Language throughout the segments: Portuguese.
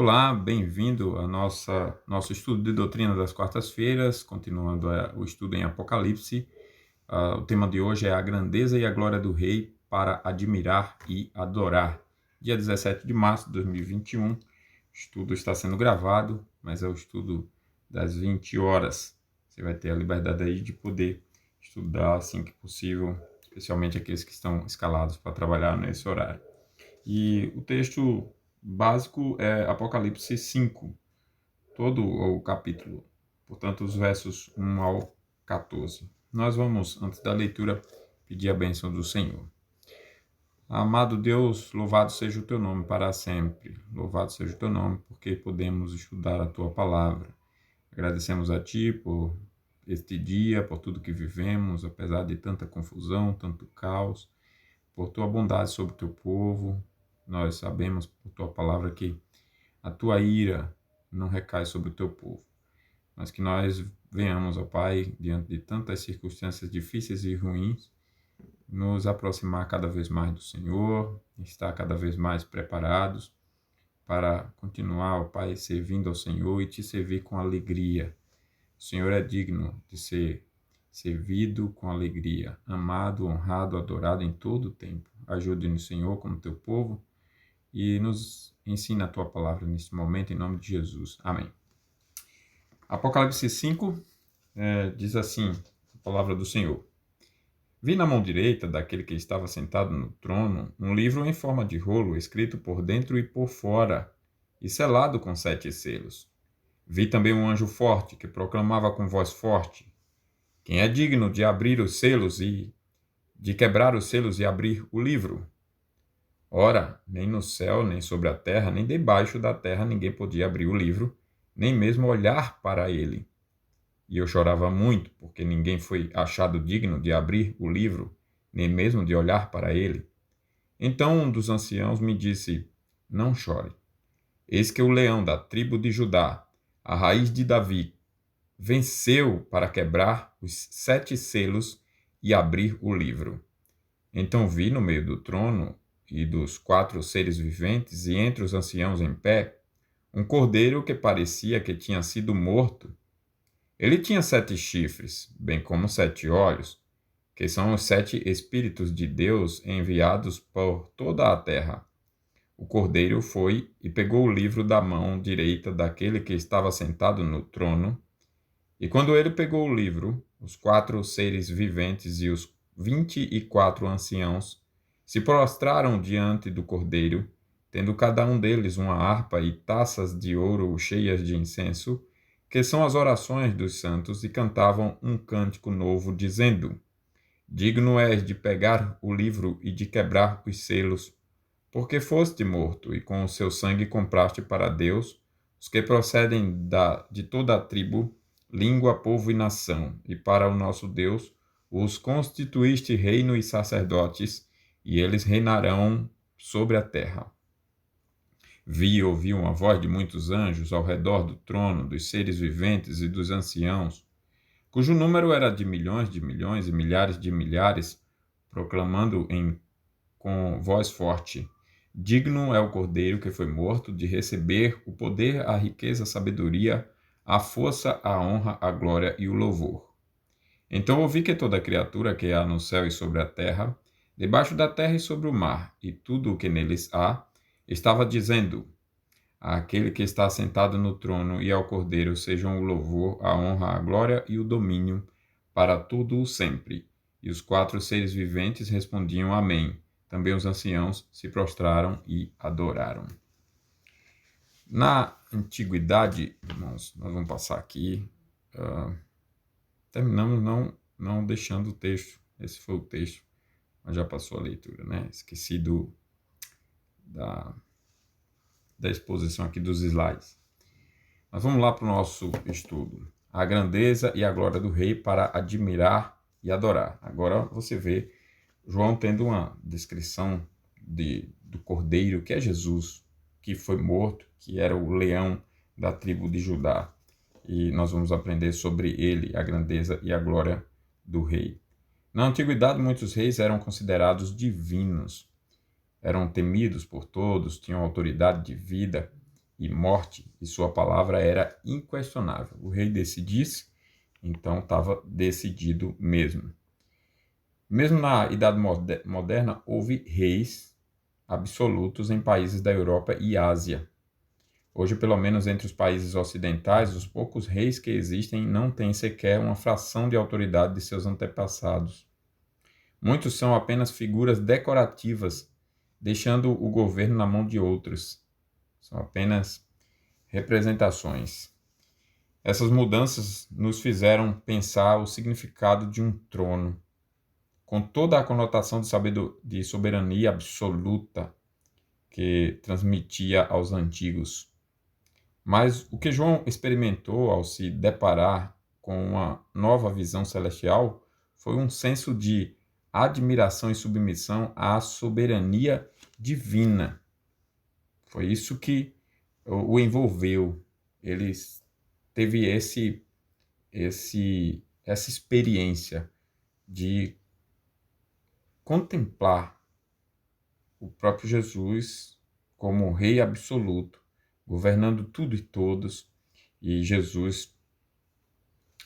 Olá, bem-vindo ao nosso estudo de doutrina das quartas-feiras, continuando o estudo em Apocalipse. O tema de hoje é a grandeza e a glória do Rei para admirar e adorar. Dia 17 de março de 2021, o estudo está sendo gravado, mas é o estudo das 20 horas. Você vai ter a liberdade aí de poder estudar assim que possível, especialmente aqueles que estão escalados para trabalhar nesse horário. E o texto básico é Apocalipse 5, todo o capítulo, portanto, os versos 1 ao 14. Nós vamos, antes da leitura, pedir a bênção do Senhor. Amado Deus, louvado seja o teu nome para sempre. Louvado seja o teu nome, porque podemos estudar a tua palavra. Agradecemos a ti por este dia, por tudo que vivemos, apesar de tanta confusão, tanto caos, por tua bondade sobre o teu povo. Nós sabemos por tua palavra que a tua ira não recai sobre o teu povo, mas que nós venhamos, ó Pai, diante de tantas circunstâncias difíceis e ruins, nos aproximar cada vez mais do Senhor, estar cada vez mais preparados para continuar, ó Pai, servindo ao Senhor e te servir com alegria. O Senhor é digno de ser servido com alegria, amado, honrado, adorado em todo o tempo. Ajude-nos, Senhor, como teu povo, e nos ensina a tua palavra neste momento, em nome de Jesus. Amém. Apocalipse 5 diz assim, a palavra do Senhor. Vi na mão direita daquele que estava sentado no trono um livro em forma de rolo, escrito por dentro e por fora, e selado com 7 selos. Vi também um anjo forte, que proclamava com voz forte: quem é digno de abrir os selos e de quebrar os selos e abrir o livro? Ora, nem no céu, nem sobre a terra, nem debaixo da terra ninguém podia abrir o livro, nem mesmo olhar para ele. E eu chorava muito, porque ninguém foi achado digno de abrir o livro, nem mesmo de olhar para ele. Então um dos anciãos me disse: não chore. Eis que o leão da tribo de Judá, a raiz de Davi, venceu para quebrar os 7 selos e abrir o livro. Então vi no meio do trono e dos 4 seres viventes e entre os anciãos em pé, um cordeiro que parecia que tinha sido morto. Ele tinha 7 chifres, bem como 7 olhos, que são os 7 Espíritos de Deus enviados por toda a terra. O cordeiro foi e pegou o livro da mão direita daquele que estava sentado no trono, e quando ele pegou o livro, os 4 seres viventes e os 24 anciãos se prostraram diante do cordeiro, tendo cada um deles uma harpa e taças de ouro cheias de incenso, que são as orações dos santos, e cantavam um cântico novo, dizendo: digno és de pegar o livro e de quebrar os selos, porque foste morto, e com o seu sangue compraste para Deus os que procedem de toda a tribo, língua, povo e nação, e para o nosso Deus os constituíste reino e sacerdotes, e eles reinarão sobre a terra. Vi e ouvi uma voz de muitos anjos ao redor do trono, dos seres viventes e dos anciãos, cujo número era de milhões e milhares de milhares, proclamando com voz forte: digno é o cordeiro que foi morto de receber o poder, a riqueza, a sabedoria, a força, a honra, a glória e o louvor. Então ouvi que toda criatura que há no céu e sobre a terra, debaixo da terra e sobre o mar, e tudo o que neles há, estava dizendo: àquele que está sentado no trono e ao cordeiro sejam o louvor, a honra, a glória e o domínio para tudo o sempre. E os 4 seres viventes respondiam: amém. Também os anciãos se prostraram e adoraram. Na antiguidade, irmãos, nós vamos passar aqui, terminamos não deixando o texto. Esse foi o texto, mas já passou a leitura, né? Esqueci da exposição aqui dos slides. Mas vamos lá para o nosso estudo. A grandeza e a glória do rei para admirar e adorar. Agora você vê João tendo uma descrição do cordeiro, que é Jesus, que foi morto, que era o leão da tribo de Judá. E nós vamos aprender sobre ele, a grandeza e a glória do rei. Na antiguidade, muitos reis eram considerados divinos. Eram temidos por todos, tinham autoridade de vida e morte, e sua palavra era inquestionável. O rei decidisse, então estava decidido mesmo. Mesmo na Idade Moderna, houve reis absolutos em países da Europa e Ásia. Hoje, pelo menos entre os países ocidentais, os poucos reis que existem não têm sequer uma fração de autoridade de seus antepassados. Muitos são apenas figuras decorativas, deixando o governo na mão de outros. São apenas representações. Essas mudanças nos fizeram pensar o significado de um trono, com toda a conotação de soberania absoluta que transmitia aos antigos. Mas o que João experimentou ao se deparar com uma nova visão celestial foi um senso de admiração e submissão à soberania divina. Foi isso que o envolveu. Ele teve essa experiência de contemplar o próprio Jesus como Rei absoluto, governando tudo e todos, e Jesus,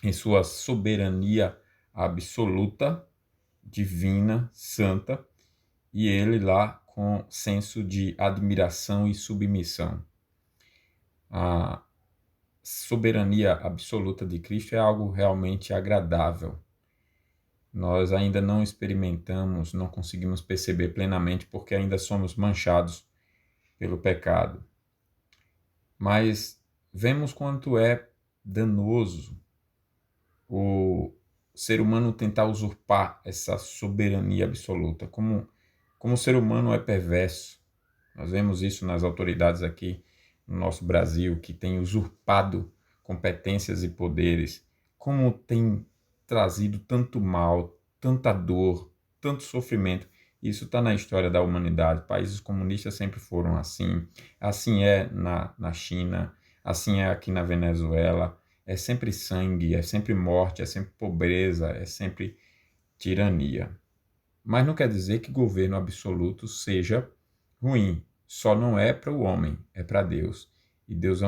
em sua soberania absoluta, divina, santa, e ele lá com senso de admiração e submissão. A soberania absoluta de Cristo é algo realmente agradável. Nós ainda não experimentamos, não conseguimos perceber plenamente porque ainda somos manchados pelo pecado. Mas vemos quanto é danoso o ser humano tentar usurpar essa soberania absoluta. Como o ser humano é perverso. Nós vemos isso nas autoridades aqui no nosso Brasil, que tem usurpado competências e poderes. Como tem trazido tanto mal, tanta dor, tanto sofrimento. Isso está na história da humanidade. Países comunistas sempre foram assim. Assim é na China, assim é aqui na Venezuela. É sempre sangue, é sempre morte, é sempre pobreza, é sempre tirania. Mas não quer dizer que governo absoluto seja ruim. Só não é para o homem, é para Deus. E Deus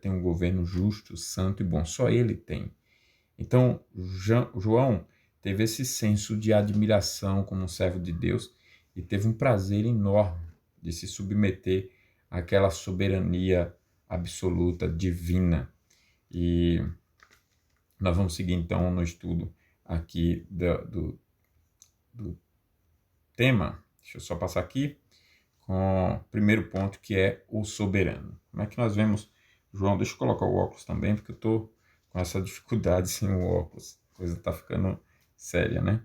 tem um governo justo, santo e bom. Só Ele tem. Então, João teve esse senso de admiração como um servo de Deus e teve um prazer enorme de se submeter àquela soberania absoluta, divina. E nós vamos seguir então no estudo aqui do tema. Deixa eu só passar aqui com o primeiro ponto, que é o soberano. Como é que nós vemos João? Deixa eu colocar o óculos também, porque eu estou com essa dificuldade sem o óculos. A coisa está ficando séria, né?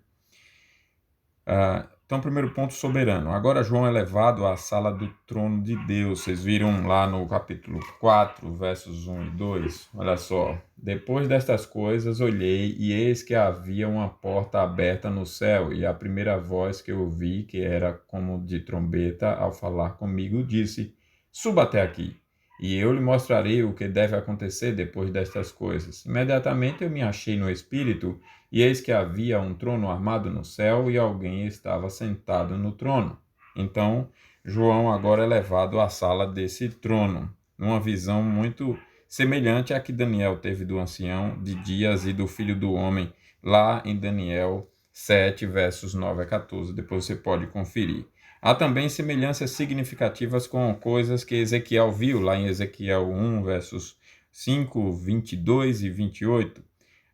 Então, primeiro ponto, soberano. Agora João é levado à sala do trono de Deus. Vocês viram lá no capítulo 4, versos 1 e 2. Olha só. Depois destas coisas, olhei, e eis que havia uma porta aberta no céu, e a primeira voz que eu ouvi, que era como de trombeta, ao falar comigo, disse: suba até aqui, e eu lhe mostrarei o que deve acontecer depois destas coisas. Imediatamente eu me achei no Espírito, e eis que havia um trono armado no céu, e alguém estava sentado no trono. Então, João agora é levado à sala desse trono, numa visão muito semelhante à que Daniel teve do ancião de dias e do filho do homem, lá em Daniel 7, versos 9 a 14. Depois você pode conferir. Há também semelhanças significativas com coisas que Ezequiel viu, lá em Ezequiel 1, versos 5, 22 e 28,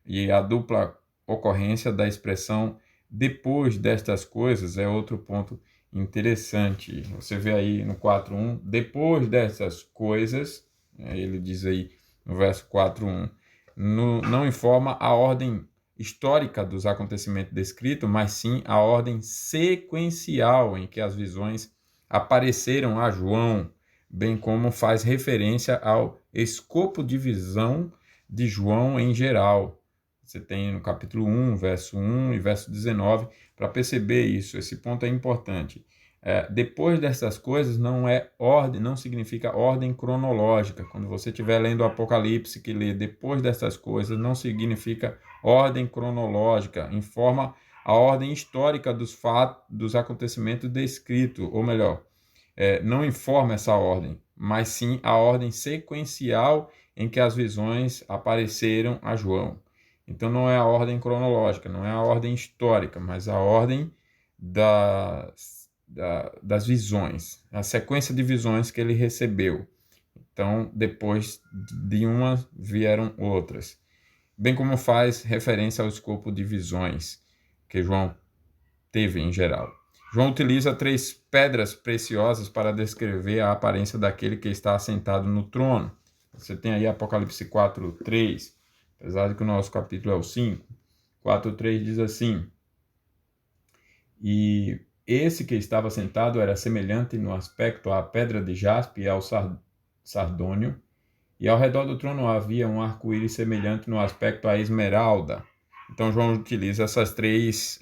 e a dupla ocorrência da expressão depois destas coisas é outro ponto interessante. Você vê aí no 4.1, depois dessas coisas, ele diz aí no verso 4.1, não informa a ordem histórica dos acontecimentos descritos, mas sim a ordem sequencial em que as visões apareceram a João, bem como faz referência ao escopo de visão de João em geral. Você tem no capítulo 1, verso 1 e verso 19, para perceber isso. Esse ponto é importante. Depois dessas coisas não é ordem, não significa ordem cronológica. Quando você estiver lendo o Apocalipse, que lê depois dessas coisas, não significa ordem cronológica, informa a ordem histórica dos fatos, dos acontecimentos descritos, ou melhor, não informa essa ordem, mas sim a ordem sequencial em que as visões apareceram a João. Então não é a ordem cronológica, não é a ordem histórica, mas a ordem das visões, a sequência de visões que ele recebeu. Então, depois de uma vieram outras, bem como faz referência ao escopo de visões que João teve em geral. João utiliza 3 pedras preciosas para descrever a aparência daquele que está assentado no trono. Você tem aí Apocalipse 4:3, apesar de que o nosso capítulo é o 5. 4:3 diz assim: e esse que estava sentado era semelhante no aspecto à pedra de jaspe e ao sardônio, e ao redor do trono havia um arco-íris semelhante no aspecto à esmeralda. Então João utiliza essas três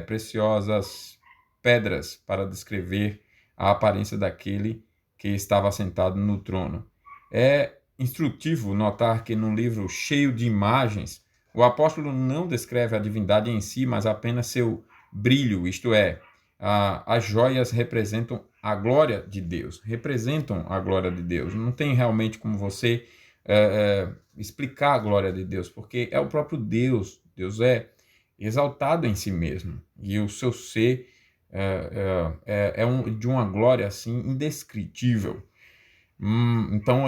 preciosas pedras para descrever a aparência daquele que estava sentado no trono. É instrutivo notar que num livro cheio de imagens, o apóstolo não descreve a divindade em si, mas apenas seu brilho, isto é, as joias representam a glória de Deus, Não tem realmente como você explicar a glória de Deus, porque é o próprio Deus. Deus é exaltado em si mesmo, e o seu ser de uma glória assim indescritível. Então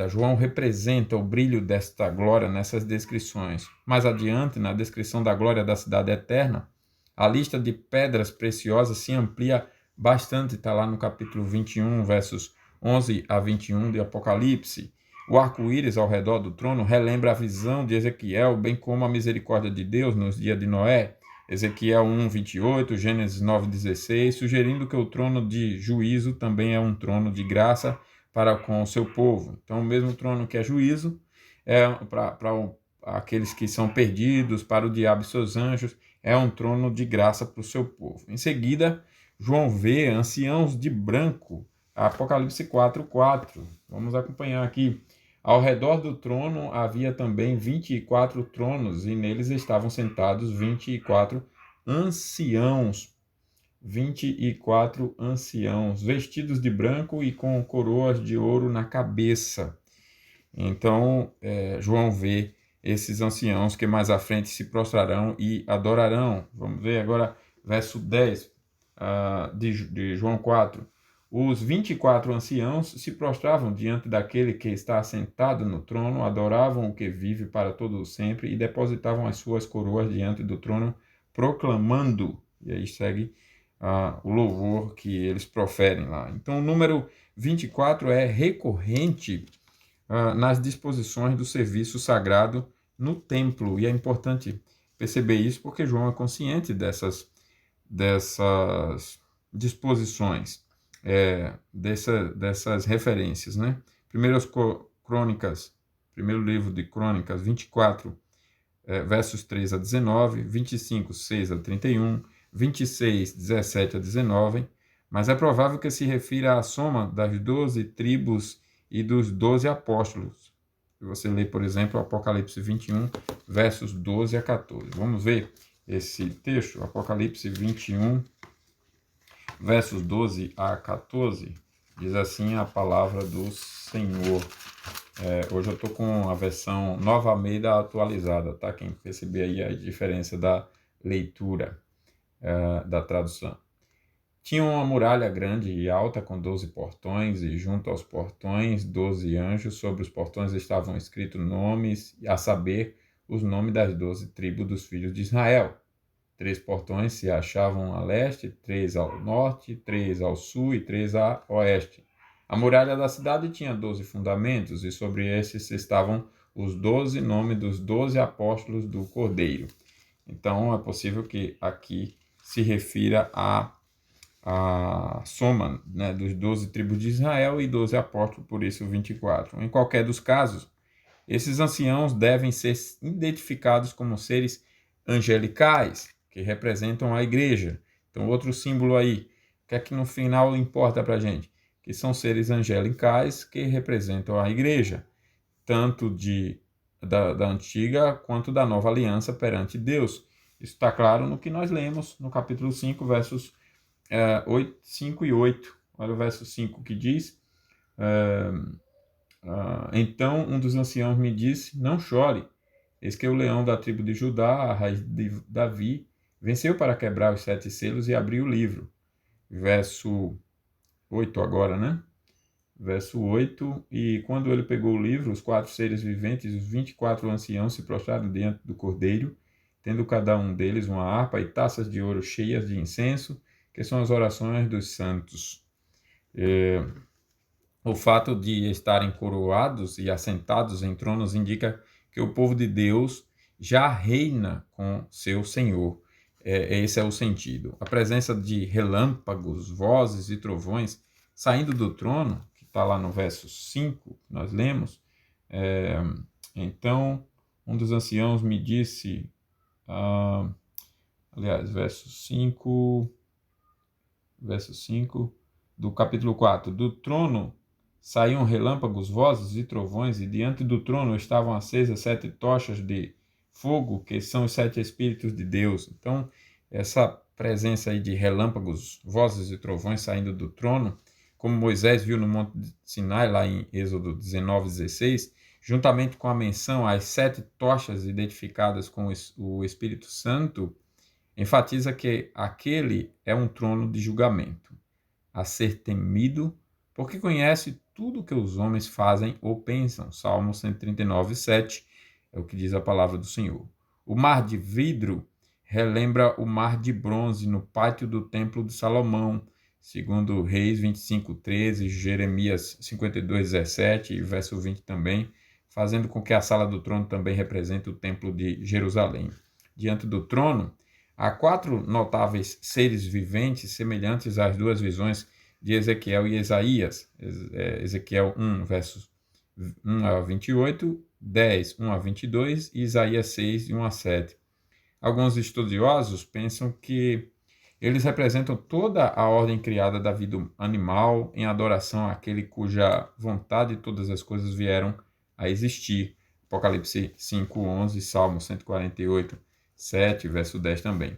João representa o brilho desta glória nessas descrições. Mais adiante, na descrição da glória da cidade eterna, a lista de pedras preciosas se amplia bastante, está lá no capítulo 21, versos 11 a 21 de Apocalipse. O arco-íris ao redor do trono relembra a visão de Ezequiel, bem como a misericórdia de Deus nos dias de Noé. Ezequiel 1:28, Gênesis 9:16, sugerindo que o trono de juízo também é um trono de graça para com o seu povo. Então, o mesmo trono que é juízo é para aqueles que são perdidos, para o diabo e seus anjos, é um trono de graça para o seu povo. Em seguida, João vê anciãos de branco, Apocalipse 4:4. Vamos acompanhar aqui. Ao redor do trono havia também 24 tronos, e neles estavam sentados 24 anciãos. 24 anciãos, vestidos de branco e com coroas de ouro na cabeça. Então, João vê esses anciãos que mais à frente se prostrarão e adorarão. Vamos ver agora verso 10 de João 4. Os 24 anciãos se prostravam diante daquele que está assentado no trono, adoravam o que vive para todo sempre e depositavam as suas coroas diante do trono, proclamando, e aí segue o louvor que eles proferem lá. Então, o número 24 é recorrente nas disposições do serviço sagrado no templo, e é importante perceber isso porque João é consciente dessas disposições, dessas referências, né? Primeiro livro de Crônicas 24, versos 3 a 19, 25, 6 a 31, 26, 17 a 19, mas é provável que se refira à soma das 12 tribos e dos 12 apóstolos. Se você ler, por exemplo, Apocalipse 21, versos 12 a 14. Vamos ver esse texto, Apocalipse 21, versos 12 a 14, diz assim a palavra do Senhor. Hoje eu estou com a versão Nova Almeida atualizada, tá? Quem perceber aí a diferença da leitura da tradução. Tinha uma muralha grande e alta com 12 portões, e junto aos portões 12 anjos. Sobre os portões estavam escritos nomes, a saber, os nomes das 12 tribos dos filhos de Israel. 3 portões se achavam a leste, 3 ao norte, 3 ao sul e 3 a oeste. A muralha da cidade tinha 12 fundamentos, e sobre esses estavam os 12 nomes dos 12 apóstolos do Cordeiro. Então, é possível que aqui se refira à soma, né, dos 12 tribos de Israel e 12 apóstolos, por isso 24. Em qualquer dos casos, esses anciãos devem ser identificados como seres angelicais, que representam a igreja. Então, outro símbolo aí, o que é que no final importa para a gente? Que são seres angelicais que representam a igreja, tanto da antiga quanto da nova aliança perante Deus. Isso está claro no que nós lemos no capítulo 5, versos 5 e 8, Olha o verso 5 que diz: então um dos anciãos me disse: Não chore, eis que o leão da tribo de Judá, a raiz de Davi, venceu para quebrar os 7 selos e abrir o livro. Verso 8 agora, né? Verso 8: E quando ele pegou o livro, os 4 seres viventes e os 24 anciãos se prostraram diante do cordeiro, tendo cada um deles uma harpa e taças de ouro cheias de incenso, que são as orações dos santos. O fato de estarem coroados e assentados em tronos indica que o povo de Deus já reina com seu Senhor. Esse é o sentido. A presença de relâmpagos, vozes e trovões saindo do trono, que está lá no verso 5, que nós lemos. Então, um dos anciãos me disse, verso 5 do capítulo 4, do trono saíam relâmpagos, vozes e trovões, e diante do trono estavam acesas 7 tochas de fogo, que são os 7 Espíritos de Deus. Então, essa presença aí de relâmpagos, vozes e trovões saindo do trono, como Moisés viu no Monte Sinai, lá em Êxodo 19:16, juntamente com a menção às 7 tochas identificadas com o Espírito Santo, enfatiza que aquele é um trono de julgamento, a ser temido, porque conhece tudo o que os homens fazem ou pensam. Salmo 139:7 é o que diz a palavra do Senhor. O mar de vidro relembra o mar de bronze no pátio do templo de Salomão, segundo Reis 25:13, Jeremias 52:17 e verso 20 também, fazendo com que a sala do trono também represente o templo de Jerusalém. Diante do trono, há 4 notáveis seres viventes semelhantes às 2 visões de Ezequiel e Isaías. Ezequiel 1, versos 1 a 28, 10, 1 a 22 e Isaías 6, 1 a 7. Alguns estudiosos pensam que eles representam toda a ordem criada da vida animal em adoração àquele cuja vontade todas as coisas vieram a existir. Apocalipse 5:11, Salmo 148, 7, verso 10 também.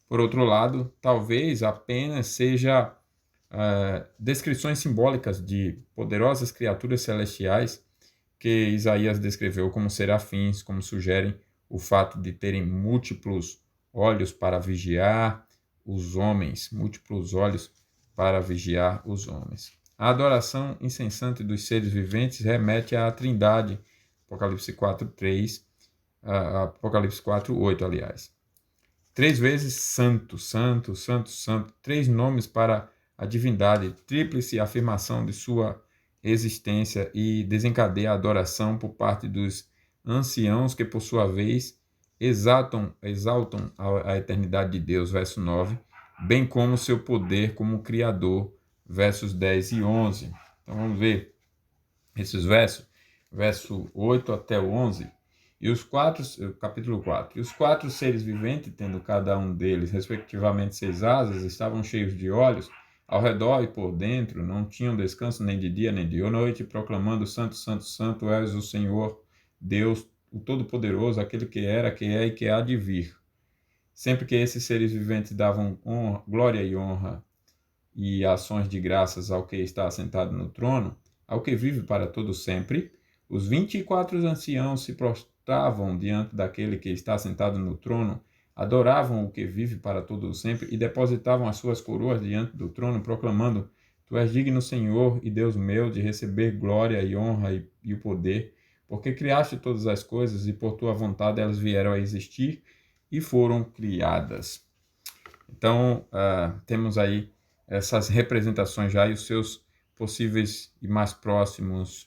Por outro lado, talvez apenas seja descrições simbólicas de poderosas criaturas celestiais que Isaías descreveu como serafins, como sugerem o fato de terem múltiplos olhos para vigiar os homens, múltiplos olhos para vigiar os homens. A adoração incessante dos seres viventes remete à Trindade, Apocalipse 4:3, Apocalipse 4:8, aliás. 3 vezes santo, santo, santo, santo, 3 nomes para a divindade, tríplice afirmação de sua existência e desencadeia a adoração por parte dos anciãos que, por sua vez, exaltam a eternidade de Deus, verso 9, bem como seu poder como Criador, versos 10 e 11. Então vamos ver esses versos, verso 8 até o 11. Capítulo 4. E os 4 seres viventes, tendo cada um deles, respectivamente 6 asas, estavam cheios de olhos, ao redor e por dentro, não tinham descanso nem de dia nem de noite, proclamando: Santo, Santo, Santo és o Senhor, Deus, o Todo-Poderoso, aquele que era, que é e que há de vir. Sempre que esses seres viventes davam glória e honra e ações de graças ao que está assentado no trono, ao que vive para todo sempre, os 24 anciãos se prostravam diante daquele que está sentado no trono, adoravam o que vive para todo sempre e depositavam as suas coroas diante do trono, proclamando: Tu és digno, Senhor e Deus meu, de receber glória e honra e o poder, porque criaste todas as coisas e por tua vontade elas vieram a existir e foram criadas. Então, temos aí essas representações já e os seus possíveis e mais próximos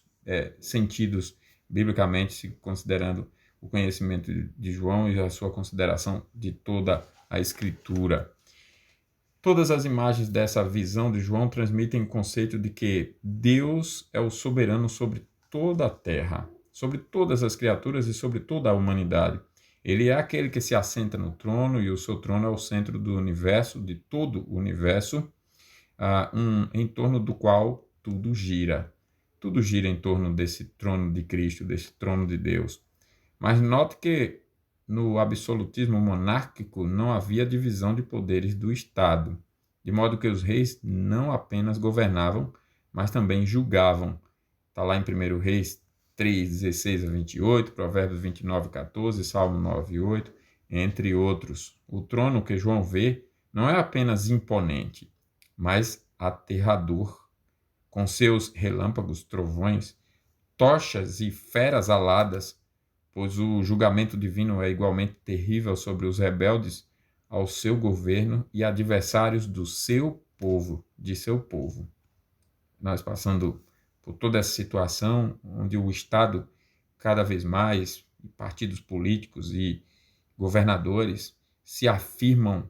sentidos biblicamente, considerando o conhecimento de João e a sua consideração de toda a Escritura. Todas as imagens dessa visão de João transmitem o conceito de que Deus é o soberano sobre toda a terra, sobre todas as criaturas e sobre toda a humanidade. Ele é aquele que se assenta no trono e o seu trono é o centro do universo, de todo o universo, em torno do qual tudo gira. Tudo gira em torno desse trono de Cristo, desse trono de Deus. Mas note que no absolutismo monárquico não havia divisão de poderes do Estado. de modo que os reis não apenas governavam, mas também julgavam. Está lá em 1 Reis 3, 16 a 28, Provérbios 29, 14, Salmo 9, 8, entre outros. O trono que João vê não é apenas imponente, mas aterrador, com seus relâmpagos, trovões, tochas e feras aladas, pois o julgamento divino é igualmente terrível sobre os rebeldes ao seu governo e adversários do seu povo, de seu povo. Nós passando por toda essa situação onde o Estado, cada vez mais, partidos políticos e governadores se afirmam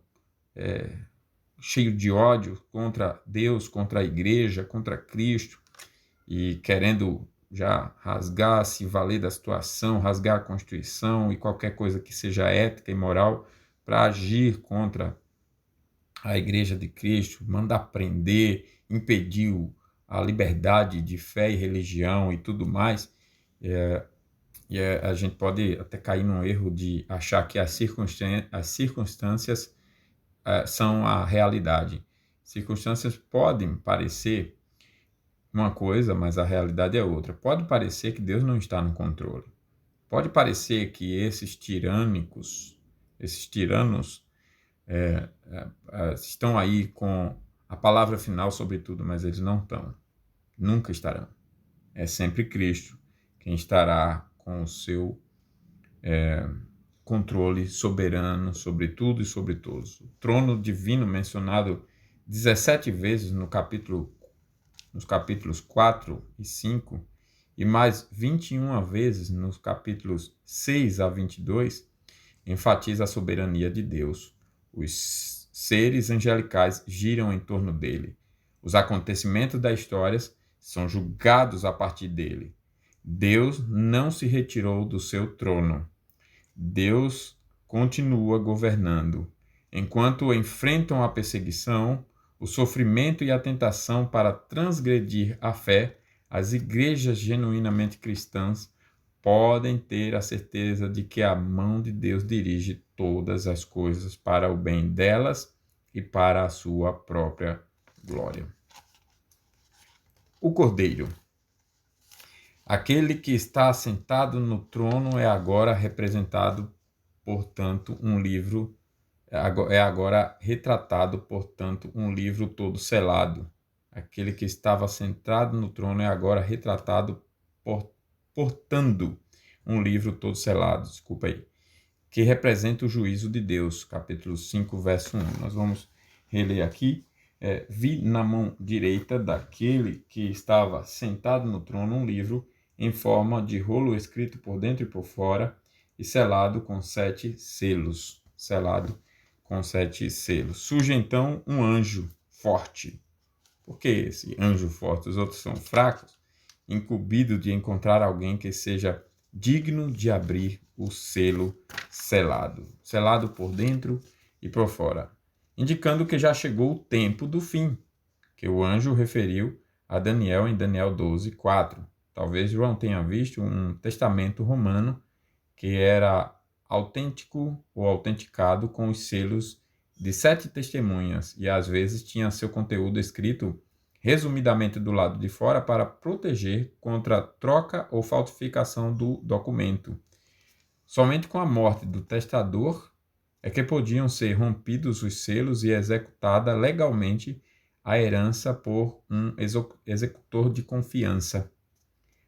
cheios de ódio contra Deus, contra a igreja, contra Cristo, e querendo já rasgar, se valer da situação, rasgar a Constituição e qualquer coisa que seja ética e moral para agir contra a igreja de Cristo, mandar prender, impedir a liberdade de fé e religião e tudo mais. A gente pode até cair num erro de achar que as circunstâncias são a realidade. Circunstâncias podem parecer uma coisa, mas a realidade é outra. Pode parecer que Deus não está no controle. Pode parecer que esses tiranos, estão aí com a palavra final sobre tudo, mas eles não estão. Nunca estarão. É sempre Cristo quem estará com o seu controle soberano sobre tudo e sobre todos. O trono divino mencionado 17 vezes nos capítulos 4 e 5 e mais 21 vezes nos capítulos 6 a 22, enfatiza a soberania de Deus. Os seres angelicais giram em torno dele. Os acontecimentos da história são julgados a partir dele. Deus não se retirou do seu trono. Deus continua governando. Enquanto enfrentam a perseguição, o sofrimento e a tentação para transgredir a fé, as igrejas genuinamente cristãs podem ter a certeza de que a mão de Deus dirige todas as coisas para o bem delas e para a sua própria glória. O Cordeiro. Aquele que está assentado no trono é agora representado, portanto, agora retratado, portanto, um livro todo selado. Aquele que estava sentado no trono é agora retratado portando um livro todo selado, que representa o juízo de Deus, capítulo 5, verso 1. Nós vamos reler aqui. Vi na mão direita daquele que estava sentado no trono um livro em forma de rolo escrito por dentro e por fora e selado com 7 selos. Surge então um anjo forte. Por que esse anjo forte? Os outros são fracos, incumbido de encontrar alguém que seja digno de abrir o selo selado por dentro e por fora, indicando que já chegou o tempo do fim, que o anjo referiu a Daniel em Daniel 12, 4. Talvez João tenha visto um testamento romano que era autêntico ou autenticado com os selos de 7 testemunhas e às vezes tinha seu conteúdo escrito resumidamente do lado de fora para proteger contra troca ou falsificação do documento. Somente com a morte do testador é que podiam ser rompidos os selos e executada legalmente a herança por um executor de confiança.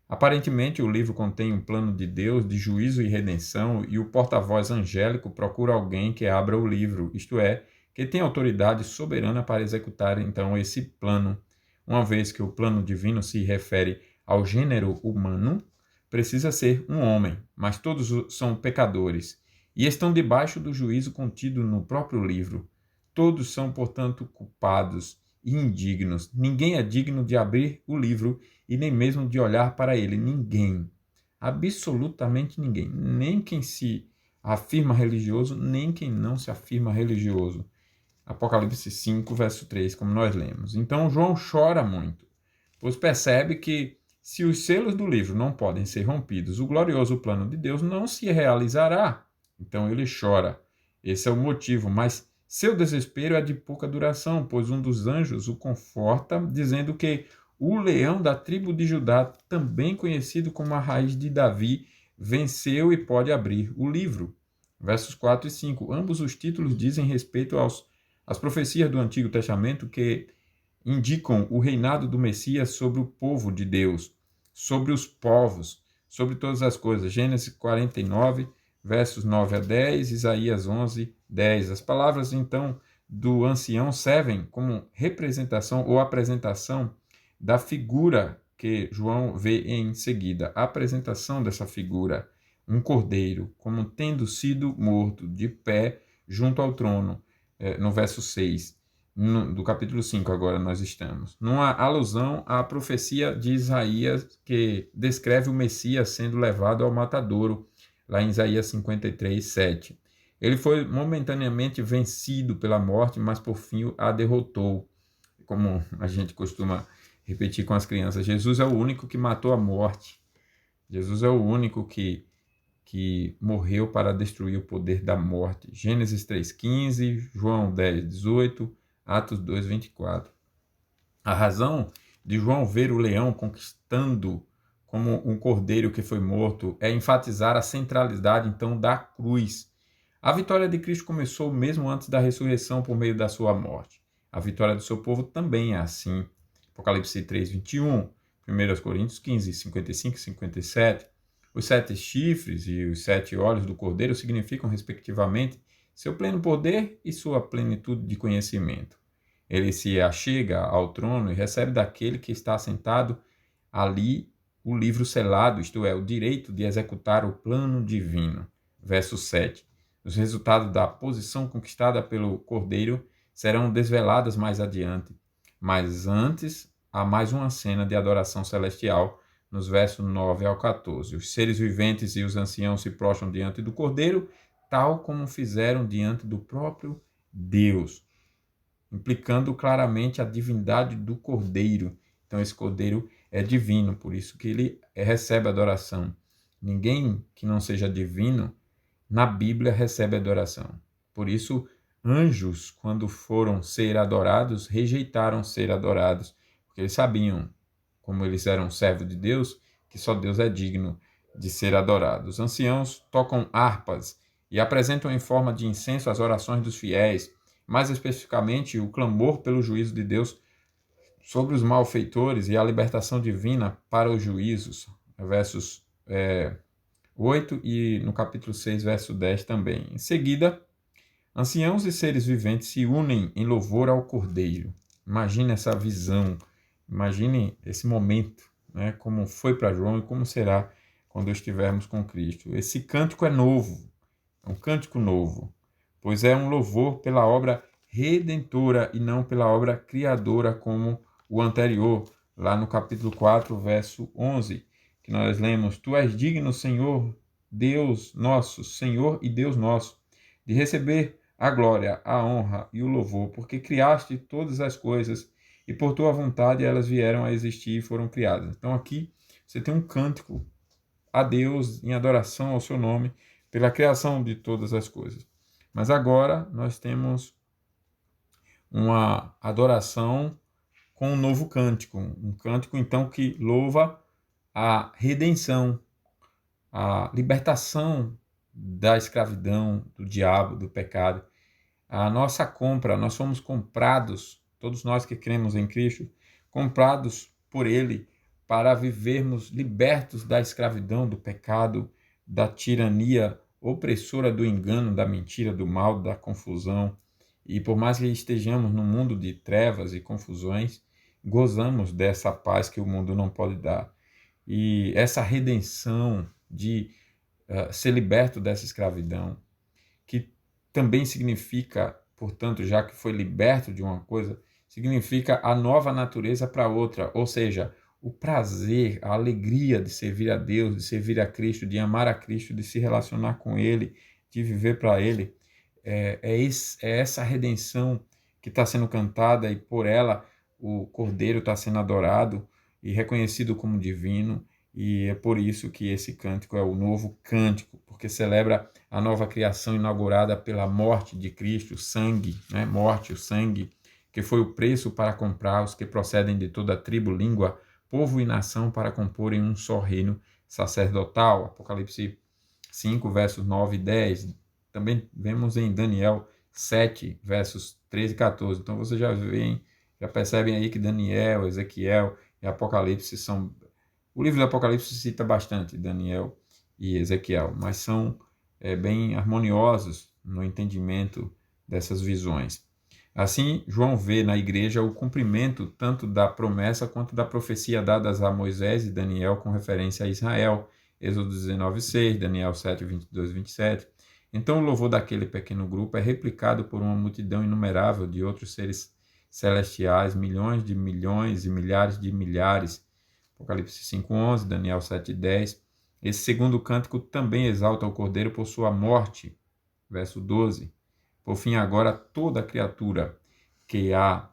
Aparentemente, o livro contém um plano de Deus de juízo e redenção e o porta-voz angélico procura alguém que abra o livro, isto é, que tem autoridade soberana para executar então esse plano. Uma vez que o plano divino se refere ao gênero humano, precisa ser um homem, mas todos são pecadores e estão debaixo do juízo contido no próprio livro. Todos são, portanto, culpados e indignos. Ninguém é digno de abrir o livro e nem mesmo de olhar para ele. Ninguém. Absolutamente ninguém. Nem quem se afirma religioso, nem quem não se afirma religioso. Apocalipse 5, verso 3, como nós lemos. Então João chora muito, pois percebe que se os selos do livro não podem ser rompidos, o glorioso plano de Deus não se realizará. Então ele chora. Esse é o motivo, mas Seu desespero é de pouca duração, pois um dos anjos o conforta, dizendo que o leão da tribo de Judá, também conhecido como a raiz de Davi, venceu e pode abrir o livro. Versos 4 e 5. Ambos os títulos dizem respeito às profecias do Antigo Testamento que indicam o reinado do Messias sobre o povo de Deus, sobre os povos, sobre todas as coisas. Gênesis 49, versos 9 a 10, Isaías 11, 10. As palavras, então, do ancião servem como representação ou apresentação da figura que João vê em seguida. A apresentação dessa figura, um cordeiro, como tendo sido morto, de pé, junto ao trono, no verso 6 do capítulo 5 agora nós estamos, numa alusão à profecia de Isaías que descreve o Messias sendo levado ao matadouro, lá em Isaías 53, 7. Ele foi momentaneamente vencido pela morte, mas por fim a derrotou. Como a gente costuma repetir com as crianças, Jesus é o único que matou a morte. Jesus é o único que morreu para destruir o poder da morte. Gênesis 3,15, João 10, 18, Atos 2, 24. A razão de João ver o leão conquistando como um cordeiro que foi morto é enfatizar a centralidade, então, da cruz. A vitória de Cristo começou mesmo antes da ressurreição por meio da sua morte. A vitória do seu povo também é assim. Apocalipse 3, 21, 1 Coríntios 15, 55 e 57. Os 7 chifres e os 7 olhos do cordeiro significam, respectivamente, seu pleno poder e sua plenitude de conhecimento. Ele se achega ao trono e recebe daquele que está sentado ali o livro selado, isto é, o direito de executar o plano divino. Verso 7. Os resultados da posição conquistada pelo cordeiro serão desveladas mais adiante. Mas antes, há mais uma cena de adoração celestial, nos versos 9 ao 14. Os seres viventes e os anciãos se prostram diante do cordeiro, tal como fizeram diante do próprio Deus, implicando claramente a divindade do cordeiro. Então esse cordeiro é divino, por isso que ele recebe adoração. Ninguém que não seja divino na Bíblia recebe adoração. Por isso, anjos, quando foram ser adorados, rejeitaram ser adorados, porque eles sabiam, como eles eram servos de Deus, que só Deus é digno de ser adorado. Os anciãos tocam harpas e apresentam em forma de incenso as orações dos fiéis, mais especificamente o clamor pelo juízo de Deus sobre os malfeitores e a libertação divina para os juízos. Versos 8 e no capítulo 6, verso 10 também. Em seguida, anciãos e seres viventes se unem em louvor ao Cordeiro. Imagine essa visão, imagine esse momento, né, como foi para João e como será quando estivermos com Cristo. Esse cântico é novo, é um cântico novo, pois é um louvor pela obra redentora e não pela obra criadora como o anterior, lá no capítulo 4, verso 11, que nós lemos: Tu és digno, Senhor, Deus nosso, Senhor e Deus nosso, de receber a glória, a honra e o louvor, porque criaste todas as coisas e por tua vontade elas vieram a existir e foram criadas. Então aqui você tem um cântico a Deus em adoração ao seu nome pela criação de todas as coisas. Mas agora nós temos uma adoração com um novo cântico, um cântico então que louva a redenção, a libertação da escravidão, do diabo, do pecado. A nossa compra, nós somos comprados, todos nós que cremos em Cristo, comprados por Ele para vivermos libertos da escravidão, do pecado, da tirania opressora, do engano, da mentira, do mal, da confusão. E por mais que estejamos num mundo de trevas e confusões, gozamos dessa paz que o mundo não pode dar. E essa redenção de ser liberto dessa escravidão, que também significa, portanto, já que foi liberto de uma coisa, significa a nova natureza para outra, ou seja, o prazer, a alegria de servir a Deus, de servir a Cristo, de amar a Cristo, de se relacionar com Ele, de viver para Ele. É essa redenção que está sendo cantada e por ela o Cordeiro está sendo adorado e reconhecido como divino, e é por isso que esse cântico é o novo cântico, porque celebra a nova criação inaugurada pela morte de Cristo, o sangue, né? Morte, o sangue, que foi o preço para comprar os que procedem de toda tribo, língua, povo e nação para comporem um só reino sacerdotal. Apocalipse 5, versos 9 e 10. Também vemos em Daniel 7, versos 13 e 14. Então você já percebem aí que Daniel, Ezequiel e Apocalipse são... O livro do Apocalipse cita bastante Daniel e Ezequiel, mas são bem harmoniosos no entendimento dessas visões. Assim, João vê na igreja o cumprimento tanto da promessa quanto da profecia dadas a Moisés e Daniel com referência a Israel, Êxodo 19:6, Daniel 7, 22 e 27. Então o louvor daquele pequeno grupo é replicado por uma multidão inumerável de outros seres celestiais, milhões de milhões e milhares de milhares. Apocalipse 5:11, Daniel 7:10. Esse segundo cântico também exalta o Cordeiro por sua morte. Verso 12. Por fim, agora toda criatura que há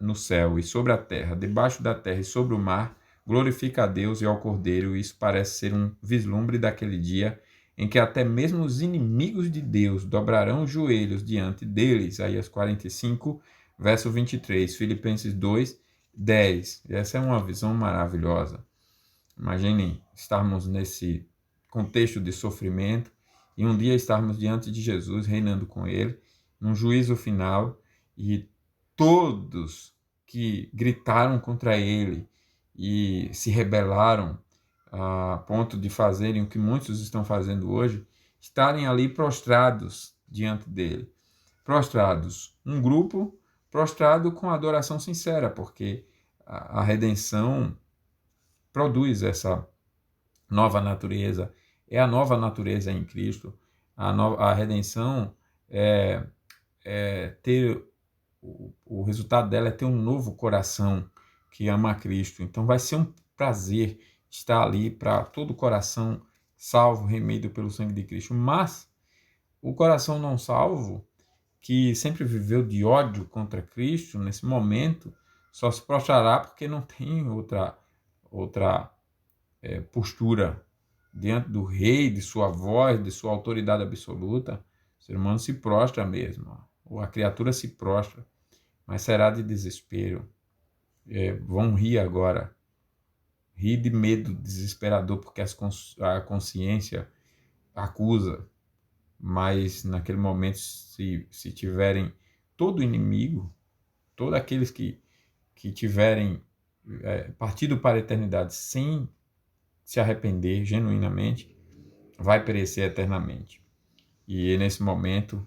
no céu e sobre a terra, debaixo da terra e sobre o mar, glorifica a Deus e ao Cordeiro. Isso parece ser um vislumbre daquele dia em que até mesmo os inimigos de Deus dobrarão os joelhos diante dele. Isaías 45, verso 23. Filipenses 2, 10. Essa é uma visão maravilhosa. Imaginem estarmos nesse contexto de sofrimento e um dia estarmos diante de Jesus, reinando com ele, num juízo final, e todos que gritaram contra ele e se rebelaram a ponto de fazerem o que muitos estão fazendo hoje, estarem ali prostrados diante dele. Prostrados. Um grupo prostrado com adoração sincera, porque a redenção produz essa nova natureza. É a nova natureza em Cristo. A redenção ter o resultado dela é ter um novo coração que ama a Cristo. Então vai ser um prazer estar ali para todo o coração salvo, remido pelo sangue de Cristo. Mas o coração não salvo, que sempre viveu de ódio contra Cristo, nesse momento, só se prostrará porque não tem outra postura diante do rei, de sua voz, de sua autoridade absoluta. O ser humano se prostra mesmo, ou a criatura se prostra, mas será de desespero. Vão rir agora, rir de medo desesperador, porque a consciência acusa, mas naquele momento, se tiverem todo inimigo, todos aqueles que tiverem partido para a eternidade sem se arrepender genuinamente, vai perecer eternamente. E nesse momento,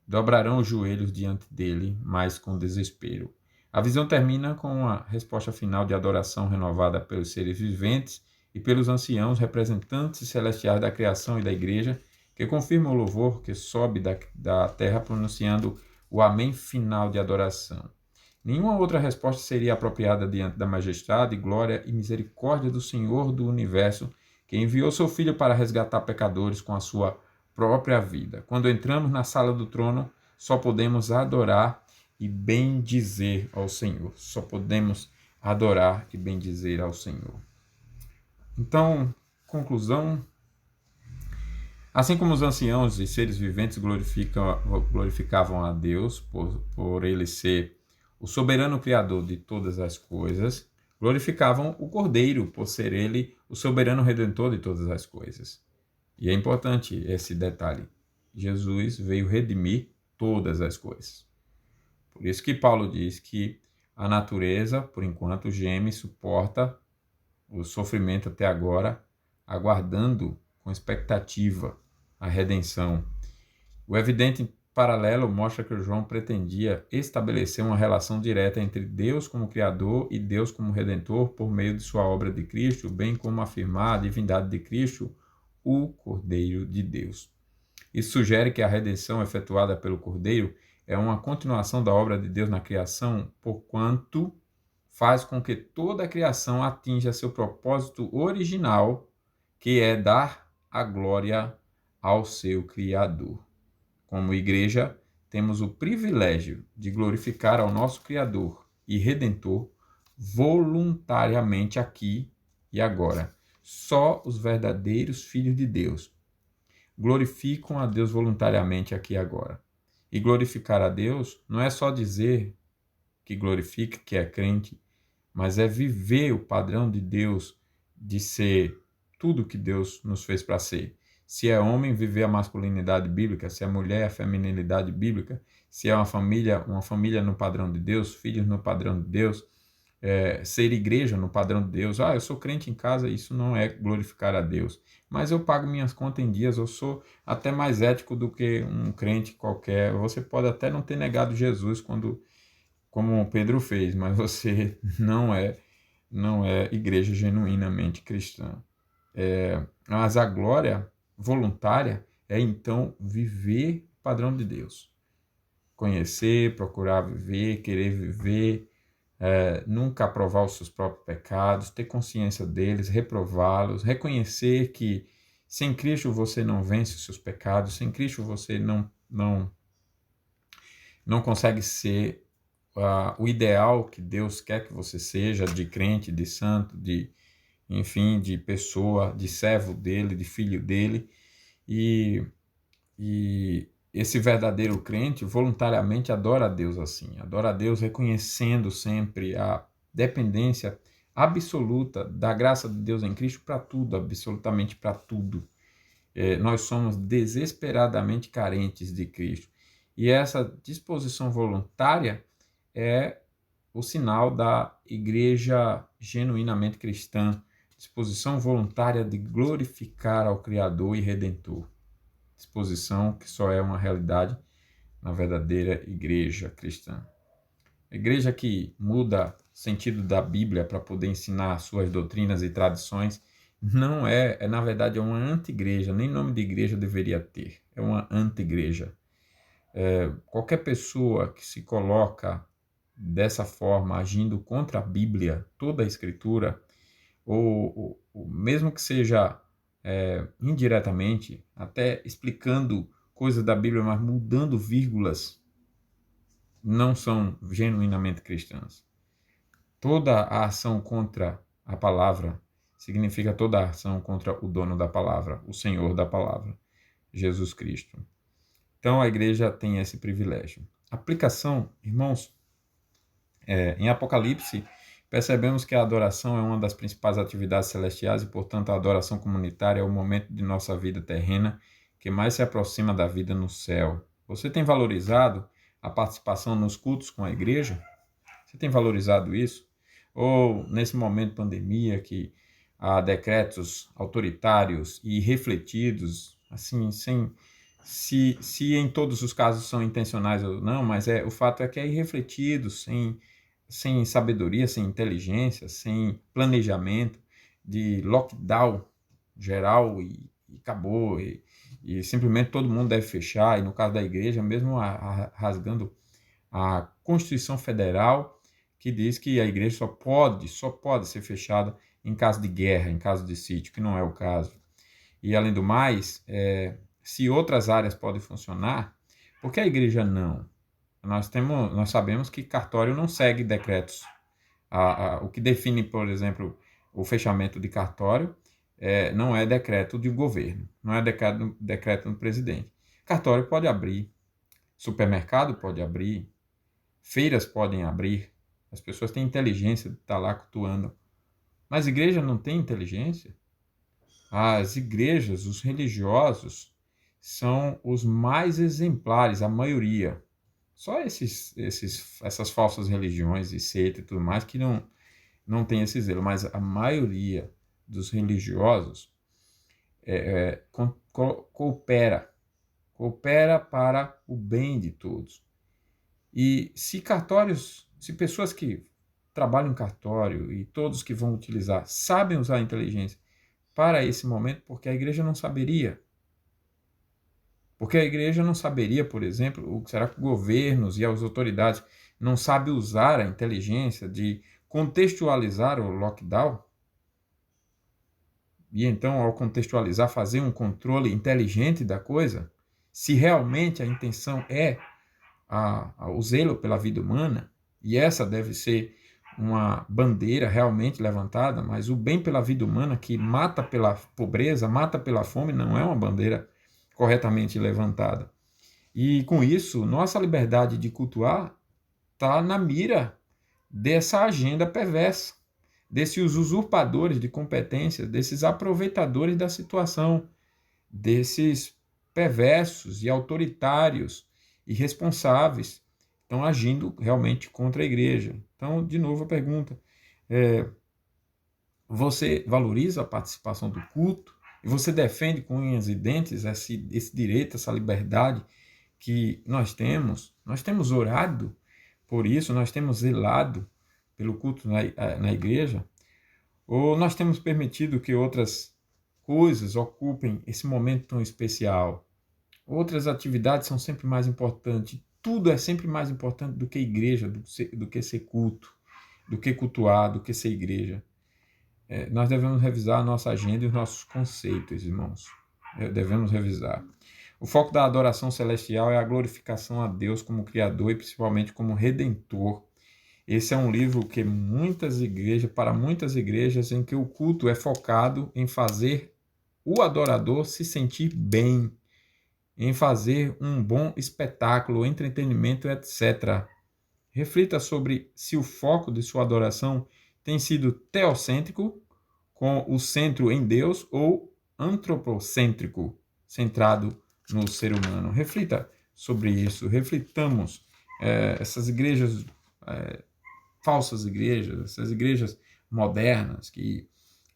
dobrarão os joelhos diante dele, mas com desespero. A visão termina com a resposta final de adoração renovada pelos seres viventes e pelos anciãos, representantes celestiais da criação e da igreja, que confirmam o louvor que sobe da terra pronunciando o amém final de adoração. Nenhuma outra resposta seria apropriada diante da majestade, glória e misericórdia do Senhor do Universo, que enviou seu Filho para resgatar pecadores com a sua própria vida. Quando entramos na sala do trono, só podemos adorar e bendizer ao Senhor. Só podemos adorar e bendizer ao Senhor. Então, conclusão. Assim como os anciãos e seres viventes glorificavam a Deus por ele ser o soberano criador de todas as coisas, glorificavam o Cordeiro por ser ele o soberano redentor de todas as coisas. E é importante esse detalhe. Jesus veio redimir todas as coisas. Por isso que Paulo diz que a natureza, por enquanto, geme e suporta o sofrimento até agora, aguardando com expectativa a redenção. O evidente paralelo mostra que João pretendia estabelecer uma relação direta entre Deus como Criador e Deus como Redentor por meio de sua obra de Cristo, bem como afirmar a divindade de Cristo, o Cordeiro de Deus. Isso sugere que a redenção efetuada pelo Cordeiro é uma continuação da obra de Deus na criação, porquanto faz com que toda a criação atinja seu propósito original, que é dar a glória ao seu Criador. Como igreja, temos o privilégio de glorificar ao nosso Criador e Redentor voluntariamente aqui e agora, Só os verdadeiros filhos de Deus glorificam a Deus voluntariamente aqui e agora. E glorificar a Deus não é só dizer que glorifica, que é crente, mas é viver o padrão de Deus de ser tudo que Deus nos fez para ser. Se é homem, viver a masculinidade bíblica, se é mulher, a feminilidade bíblica, se é uma família no padrão de Deus, filhos no padrão de Deus, ser igreja no padrão de Deus. Eu sou crente em casa, isso não é glorificar a Deus. Mas eu pago minhas contas em dias, eu sou até mais ético do que um crente qualquer. Você pode até não ter negado Jesus como Pedro fez, mas você não é igreja genuinamente cristã. Mas a glória voluntária é então viver o padrão de Deus. Conhecer, procurar viver, querer viver, nunca aprovar os seus próprios pecados, ter consciência deles, reprová-los, reconhecer que sem Cristo você não vence os seus pecados, sem Cristo você não consegue ser o ideal que Deus quer que você seja, de crente, de santo, enfim, de pessoa, de servo dele, de filho dele. E esse verdadeiro crente voluntariamente adora a Deus assim, adora a Deus reconhecendo sempre a dependência absoluta da graça de Deus em Cristo para tudo, absolutamente para tudo. Nós somos desesperadamente carentes de Cristo. E essa disposição voluntária é o sinal da igreja genuinamente cristã, disposição voluntária de glorificar ao Criador e Redentor. Disposição que só é uma realidade na verdadeira igreja cristã. A igreja que muda o sentido da Bíblia para poder ensinar suas doutrinas e tradições não na verdade, é uma anti-igreja, nem nome de igreja deveria ter, é uma anti-igreja. Qualquer pessoa que se coloca dessa forma, agindo contra a Bíblia, toda a Escritura, ou mesmo que seja indiretamente, até explicando coisas da Bíblia, mas mudando vírgulas, não são genuinamente cristãs. Toda a ação contra a palavra significa toda a ação contra o dono da palavra, o Senhor da palavra, Jesus Cristo. Então a igreja tem esse privilégio. Aplicação, irmãos, em Apocalipse, percebemos que a adoração é uma das principais atividades celestiais e, portanto, a adoração comunitária é o momento de nossa vida terrena que mais se aproxima da vida no céu. Você tem valorizado a participação nos cultos com a igreja? Você tem valorizado isso? Ou, nesse momento de pandemia, que há decretos autoritários e refletidos, assim, se em todos os casos são intencionais ou não, mas o fato é que é irrefletido, sem sabedoria, sem inteligência, sem planejamento, de lockdown geral e acabou, e simplesmente todo mundo deve fechar, e no caso da igreja, mesmo rasgando a Constituição Federal, que diz que a igreja só pode ser fechada em caso de guerra, em caso de sítio, que não é o caso. E além do mais, se outras áreas podem funcionar, por que a igreja não? Nós sabemos que cartório não segue decretos. O que define, por exemplo, o fechamento de cartório não é decreto de governo, não é decreto do presidente. Cartório pode abrir, supermercado pode abrir, feiras podem abrir, as pessoas têm inteligência de estar lá cultuando. Mas a igreja não tem inteligência? As igrejas, os religiosos, são os mais exemplares, a maioria. Só essas falsas religiões e seitas e tudo mais que não tem esse zelo, mas a maioria dos religiosos coopera para o bem de todos. E se pessoas que trabalham em cartório e todos que vão utilizar sabem usar a inteligência para esse momento, porque a igreja não saberia. Porque a igreja não saberia, por exemplo, será que governos e as autoridades não sabem usar a inteligência de contextualizar o lockdown? E então, ao contextualizar, fazer um controle inteligente da coisa? Se realmente a intenção é o zelo pela vida humana, e essa deve ser uma bandeira realmente levantada, mas o bem pela vida humana, que mata pela pobreza, mata pela fome, não é uma bandeira corretamente levantada. E com isso, nossa liberdade de cultuar está na mira dessa agenda perversa, desses usurpadores de competência, desses aproveitadores da situação, desses perversos e autoritários, irresponsáveis, estão agindo realmente contra a igreja. Então, de novo, a pergunta: você valoriza a participação do culto? E você defende com unhas e dentes esse direito, essa liberdade que nós temos? Nós temos orado por isso, nós temos zelado pelo culto na igreja? Ou nós temos permitido que outras coisas ocupem esse momento tão especial? Outras atividades são sempre mais importantes. Tudo é sempre mais importante do que igreja, do que ser culto, do que cultuar, do que ser igreja. Nós devemos revisar a nossa agenda e os nossos conceitos, irmãos. Devemos revisar. O foco da adoração celestial é a glorificação a Deus como Criador e principalmente como Redentor. Esse é um livro que para muitas igrejas, em que o culto é focado em fazer o adorador se sentir bem, em fazer um bom espetáculo, entretenimento, etc. Reflita sobre se o foco de sua adoração tem sido teocêntrico, com o centro em Deus, ou antropocêntrico, centrado no ser humano. Reflita sobre isso, reflitamos essas igrejas, falsas igrejas, essas igrejas modernas que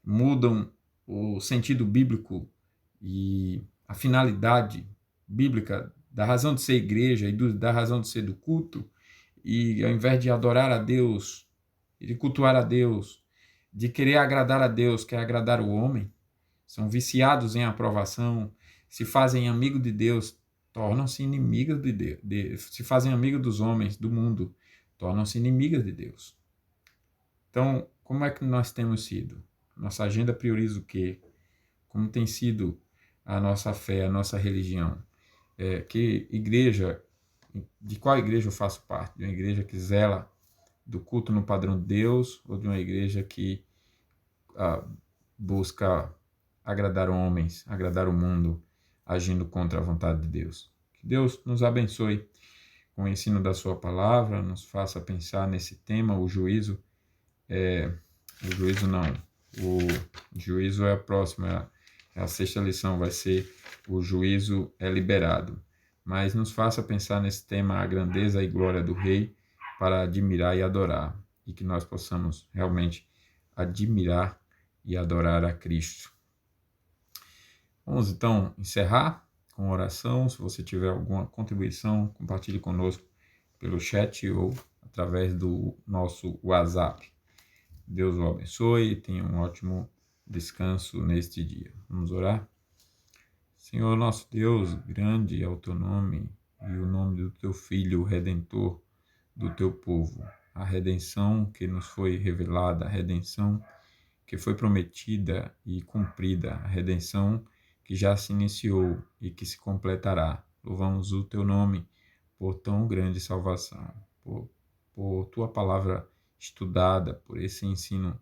mudam o sentido bíblico e a finalidade bíblica da razão de ser igreja e da razão de ser do culto, e ao invés de adorar a Deus, de cultuar a Deus, de querer agradar a Deus, quer agradar o homem, são viciados em aprovação, se fazem amigos de Deus, tornam-se inimigas de Deus, se fazem amigos dos homens, do mundo, tornam-se inimigas de Deus. Então, como é que nós temos sido? Nossa agenda prioriza o quê? Como tem sido a nossa fé, a nossa religião? Que igreja, de qual igreja eu faço parte? De uma igreja que zela do culto no padrão de Deus, ou de uma igreja que busca agradar homens, agradar o mundo, agindo contra a vontade de Deus? Que Deus nos abençoe com o ensino da sua palavra, nos faça pensar nesse tema. O juízo é a próxima, é a sexta lição, vai ser: o juízo é liberado. Mas nos faça pensar nesse tema, a grandeza e glória do Rei, para admirar e adorar, e que nós possamos realmente admirar e adorar a Cristo. Vamos então encerrar com oração. Se você tiver alguma contribuição, compartilhe conosco pelo chat ou através do nosso WhatsApp. Deus o abençoe e tenha um ótimo descanso neste dia. Vamos orar? Senhor nosso Deus, grande é o teu nome e o nome do teu Filho, o Redentor do teu povo. A redenção que nos foi revelada, a redenção que foi prometida e cumprida, a redenção que já se iniciou e que se completará. Louvamos o teu nome por tão grande salvação, por tua palavra estudada, por esse ensino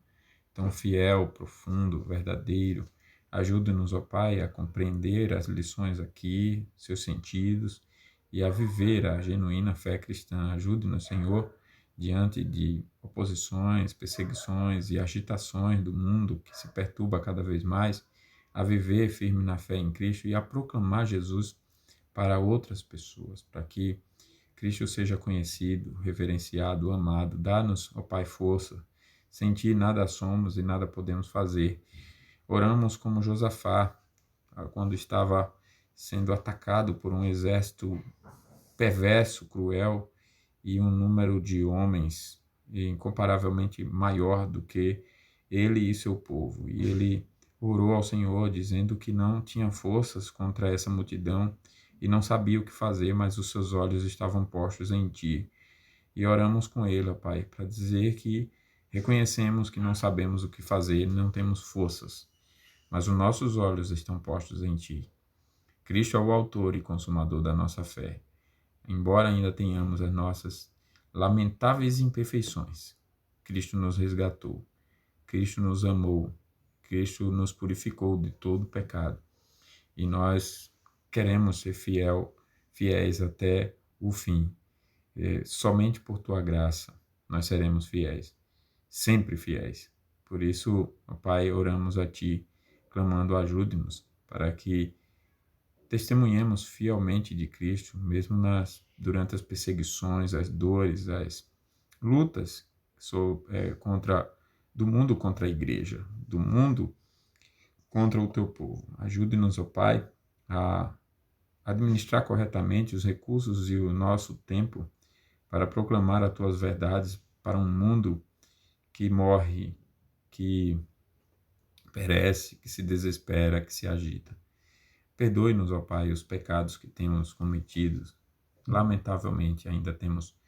tão fiel, profundo, verdadeiro. Ajude-nos, ó Pai, a compreender as lições aqui, seus sentidos, e a viver a genuína fé cristã. Ajude-nos, Senhor, diante de oposições, perseguições e agitações do mundo que se perturba cada vez mais, a viver firme na fé em Cristo e a proclamar Jesus para outras pessoas, para que Cristo seja conhecido, reverenciado, amado. Dá-nos, ó Pai, força. Sem ti nada somos e nada podemos fazer. Oramos como Josafá, quando estava sendo atacado por um exército perverso, cruel, e um número de homens incomparavelmente maior do que ele e seu povo. E ele orou ao Senhor, dizendo que não tinha forças contra essa multidão e não sabia o que fazer, mas os seus olhos estavam postos em ti. E oramos com ele, ó Pai, para dizer que reconhecemos que não sabemos o que fazer, não temos forças, mas os nossos olhos estão postos em ti. Cristo é o autor e consumador da nossa fé. Embora ainda tenhamos as nossas lamentáveis imperfeições, Cristo nos resgatou, Cristo nos amou, Cristo nos purificou de todo pecado. E nós queremos ser fiéis até o fim. Somente por tua graça nós seremos fiéis, sempre fiéis. Por isso, ó Pai, oramos a Ti, clamando, ajude-nos para que testemunhemos fielmente de Cristo, mesmo durante as perseguições, as dores, as lutas do mundo contra a igreja, do mundo contra o teu povo. Ajude-nos, ó Pai, a administrar corretamente os recursos e o nosso tempo para proclamar as tuas verdades para um mundo que morre, que perece, que se desespera, que se agita. Perdoe-nos, ó Pai, os pecados que temos cometidos. Lamentavelmente, ainda temos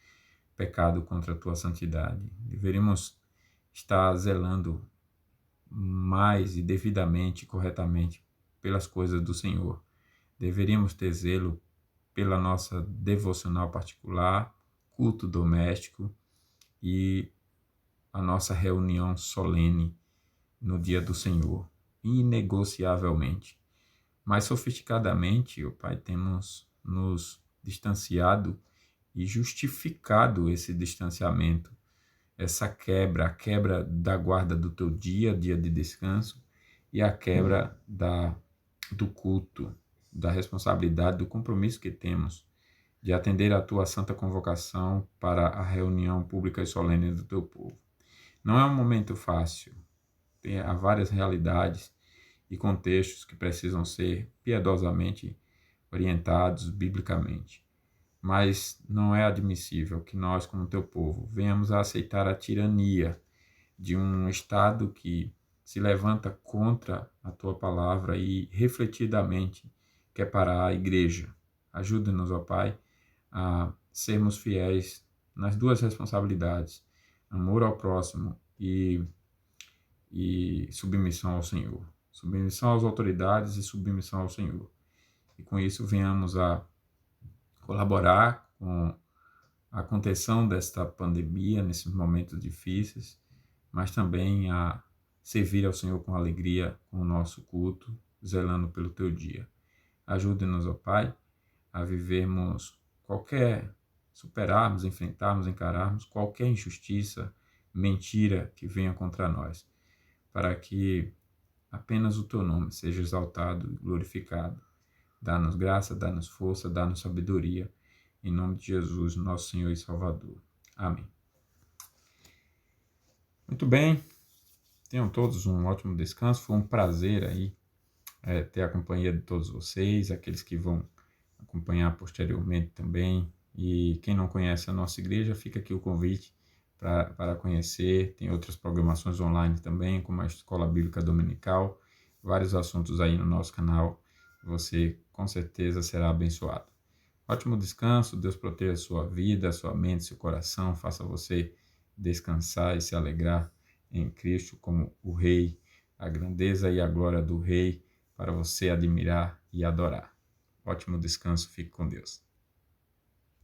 pecado contra a tua santidade. Deveríamos estar zelando mais e devidamente, corretamente, pelas coisas do Senhor. Deveríamos ter zelo pela nossa devocional particular, culto doméstico e a nossa reunião solene no dia do Senhor, inegociavelmente. Mais sofisticadamente, ó Pai, temos nos distanciado e justificado esse distanciamento, essa quebra, a quebra da guarda do teu dia de descanso, e a quebra do culto, da responsabilidade, do compromisso que temos de atender à tua santa convocação para a reunião pública e solene do teu povo. Não é um momento fácil, há várias realidades e contextos que precisam ser piedosamente orientados biblicamente. Mas não é admissível que nós, como teu povo, venhamos a aceitar a tirania de um Estado que se levanta contra a tua palavra e refletidamente quer parar a igreja. Ajuda-nos, ó Pai, a sermos fiéis nas duas responsabilidades, amor ao próximo e submissão ao Senhor. Submissão às autoridades e submissão ao Senhor. E com isso venhamos a colaborar com a contenção desta pandemia nesses momentos difíceis, mas também a servir ao Senhor com alegria com o nosso culto, zelando pelo teu dia. Ajude-nos, ó Pai, a vivermos superarmos, enfrentarmos, encararmos qualquer injustiça, mentira que venha contra nós, para que apenas o teu nome seja exaltado e glorificado. Dá-nos graça, dá-nos força, dá-nos sabedoria, em nome de Jesus, nosso Senhor e Salvador. Amém. Muito bem, tenham todos um ótimo descanso, foi um prazer aí ter a companhia de todos vocês, aqueles que vão acompanhar posteriormente também, e quem não conhece a nossa igreja, fica aqui o convite para conhecer. Tem outras programações online também, como a Escola Bíblica Dominical, vários assuntos aí no nosso canal. Você com certeza será abençoado. Ótimo descanso, Deus proteja a sua vida, a sua mente, seu coração, faça você descansar e se alegrar em Cristo como o Rei, a grandeza e a glória do Rei para você admirar e adorar. Ótimo descanso, fique com Deus.